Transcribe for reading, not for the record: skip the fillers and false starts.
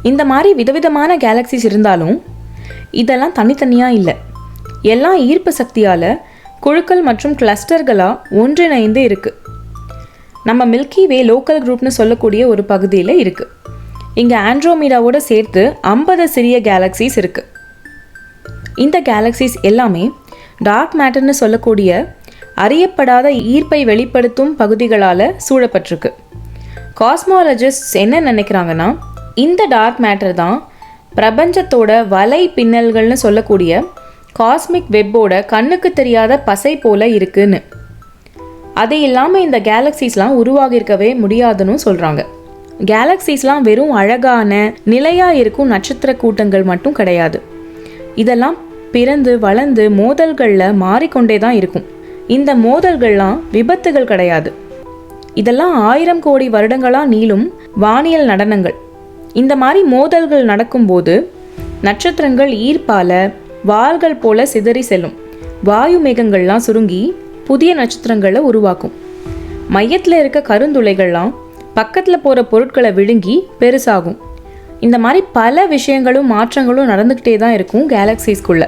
இந்த மாதிரி விதவிதமான கேலக்சிஸ் இருந்தாலும் இதெல்லாம் தனித்தனியாக இல்லை, எல்லாம் ஈர்ப்பு சக்தியால் குழுக்கள் மற்றும் கிளஸ்டர்களாக ஒன்றிணைந்து இருக்குது. நம்ம மில்கி வே லோக்கல் குரூப்னு சொல்லக்கூடிய ஒரு பகுதியில் இருக்குது. இங்கே ஆண்ட்ரோமீடாவோட சேர்த்து 50 சிறிய கேலக்சிஸ் இருக்குது. இந்த கேலக்சிஸ் எல்லாமே டார்க் மேட்டர்னு சொல்லக்கூடிய அறியப்படாத ஈர்ப்பை வெளிப்படுத்தும் பகுதிகளால் சூழப்பட்டிருக்கு. காஸ்மாலஜிஸ்ட்ஸ் என்ன நினைக்கிறாங்கன்னா, இந்த டார்க் மேட்டர் தான் பிரபஞ்சத்தோட வலை பின்னல்கள்னு சொல்லக்கூடிய காஸ்மிக் வெப்போட கண்ணுக்கு தெரியாத பசை போல இருக்குன்னு. அது இல்லாமல் இந்த கேலக்சிஸ்லாம் உருவாகியிருக்கவே முடியாதுன்னு சொல்கிறாங்க. கேலக்சிஸ்லாம் வெறும் அழகான நிலையாக இருக்கும் நட்சத்திர கூட்டங்கள் மட்டும் கிடையாது. இதெல்லாம் பிறந்து வளர்ந்து மோதல்களில் மாறிக்கொண்டே தான் இருக்கும். இந்த மோதல்கள்லாம் விபத்துகள் கிடையாது, இதெல்லாம் 1000 கோடி வருடங்களாக நீளும் வானியல் நடனங்கள். இந்த மாதிரி மோதல்கள் நடக்கும்போது நட்சத்திரங்கள் ஈர்ப்பால வாள்கள் போல சிதறி செல்லும். வாயு மேகங்கள்லாம் சுருங்கி புதிய நட்சத்திரங்களை உருவாக்கும். மையத்தில் இருக்க கருந்துளைகள்லாம் பக்கத்தில் போகிற பொருட்களை விழுங்கி பெருசாகும். இந்த மாதிரி பல விஷயங்களும் மாற்றங்களும் நடந்துக்கிட்டே தான் இருக்கும் கேலக்சிஸ்குள்ளே.